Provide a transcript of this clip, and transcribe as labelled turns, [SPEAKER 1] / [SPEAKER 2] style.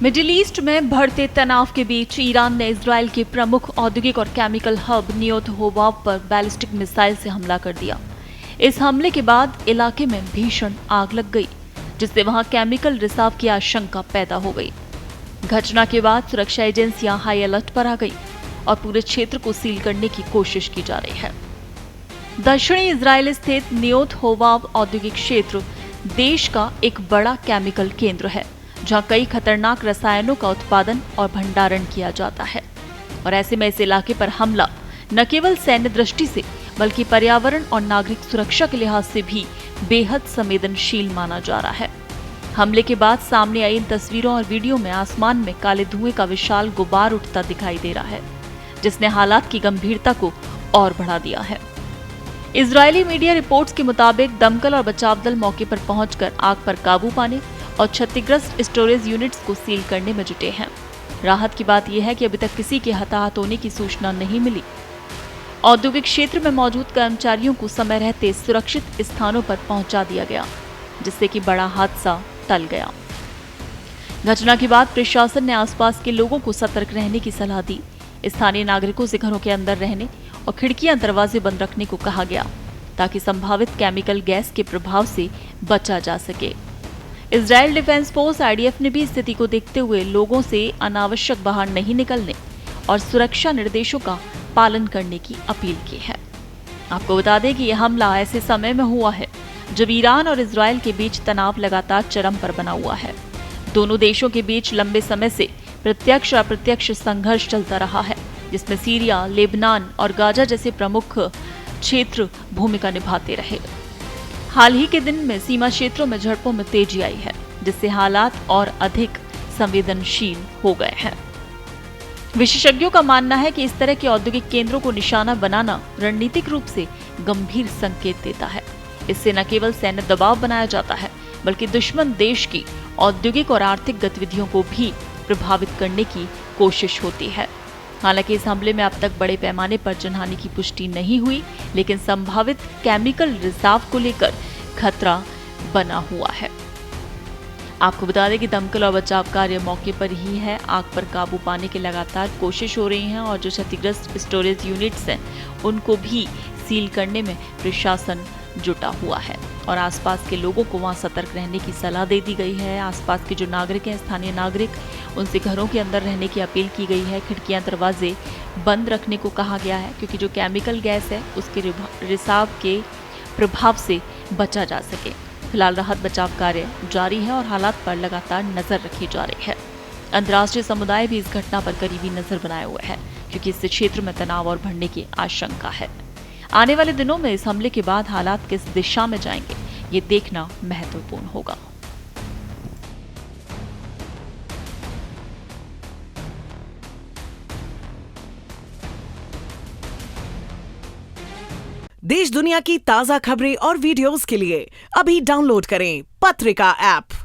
[SPEAKER 1] Middle east में बढ़ते तनाव के बीच ईरान ने इजराइल के प्रमुख औद्योगिक और केमिकल हब नियोत होवाव पर बैलिस्टिक मिसाइल से हमला कर दिया। इस हमले के बाद इलाके में भीषण आग लग गई, जिससे वहां केमिकल रिसाव की आशंका पैदा हो गई। घटना के बाद सुरक्षा एजेंसियां हाई अलर्ट पर आ गई और पूरे क्षेत्र को सील करने की कोशिश की जा रही है। दक्षिणी इजराइल स्थित नियोत होवाव औद्योगिक क्षेत्र देश का एक बड़ा केमिकल केंद्र है, जहां कई खतरनाक रसायनों का उत्पादन और भंडारण किया जाता है। और ऐसे में इस इलाके पर हमला न केवल सैन्य दृष्टि से बल्कि पर्यावरण और नागरिक सुरक्षा के लिहाज से भी बेहद संवेदनशील माना जा रहा है। हमले के बाद सामने आई इन तस्वीरों और वीडियो में आसमान में काले धुएं का विशाल गुबार उठता दिखाई दे रहा है, जिसने हालात की गंभीरता को और बढ़ा दिया है। इजरायली मीडिया रिपोर्ट्स के मुताबिक दमकल और बचाव दल मौके पर पहुंचकर आग पर काबू पाने और क्षतिग्रस्त स्टोरेज यूनिट्स को सील करने में जुटे हैं। राहत की बात यह है कि अभी तक किसी के हताहत होने की सूचना नहीं मिली। औद्योगिक क्षेत्र में मौजूद कर्मचारियों को समय रहते सुरक्षित स्थानों पर पहुंचा दिया गया, जिससे कि बड़ा हादसा टल गया। घटना के बाद प्रशासन ने आसपास के लोगों को सतर्क रहने की सलाह दी। स्थानीय नागरिकों से घरों के अंदर रहने और खिड़कियां दरवाजे बंद रखने को कहा गया, ताकि संभावित केमिकल गैस के प्रभाव से बचा जा सके। इजराइल डिफेंस फोर्स आईडीएफ ने भी स्थिति को देखते हुए लोगों से अनावश्यक बाहर नहीं निकलने और सुरक्षा निर्देशों का पालन करने की अपील की है। आपको बता दें कि यह हमला ऐसे समय में हुआ है जब ईरान और इजराइल के बीच तनाव लगातार चरम पर बना हुआ है। दोनों देशों के बीच लंबे समय से प्रत्यक्ष और अप्रत्यक्ष संघर्ष चलता रहा है, जिसमें सीरिया, लेबनान और गाजा जैसे प्रमुख क्षेत्र भूमिका निभाते रहे। हाल ही के दिन में सीमा क्षेत्रों में झड़पों में तेजी आई है, जिससे हालात और अधिक संवेदनशील हो गए हैं। विशेषज्ञों का मानना है कि इस तरह के औद्योगिक केंद्रों को निशाना बनाना रणनीतिक रूप से गंभीर संकेत देता है। इससे न केवल सैन्य दबाव बनाया जाता है, बल्कि दुश्मन देश की औद्योगिक और आर्थिक गतिविधियों को भी प्रभावित करने की कोशिश होती है। हालांकि इस हमले में अब तक बड़े पैमाने पर जनहानि की पुष्टि नहीं हुई, लेकिन संभावित केमिकल रिसाव को लेकर खतरा बना हुआ है। आपको बता दें कि दमकल और बचाव कार्य मौके पर ही है। आग पर काबू पाने की लगातार कोशिश हो रही है और जो क्षतिग्रस्त स्टोरेज यूनिट्स हैं उनको भी सील करने में प्रशासन जुटा हुआ है और आसपास के लोगों को वहां सतर्क रहने की सलाह दे दी गई है। आसपास के जो नागरिक हैं, स्थानीय नागरिक, उनसे घरों के अंदर रहने की अपील की गई है। खिड़कियां दरवाजे बंद रखने को कहा गया है, क्योंकि जो केमिकल गैस है उसके रिसाव के प्रभाव से बचा जा सके। फिलहाल राहत बचाव कार्य जारी है और हालात पर लगातार नजर रखी जा रही है। अंतर्राष्ट्रीय समुदाय भी इस घटना पर करीबी नजर बनाए हुए है, क्योंकि इससे क्षेत्र में तनाव और बढ़ने की आशंका है। आने वाले दिनों में इस हमले के बाद हालात किस दिशा में जाएंगे, ये देखना महत्वपूर्ण होगा।
[SPEAKER 2] देश दुनिया की ताजा खबरें और वीडियोस के लिए अभी डाउनलोड करें पत्रिका ऐप।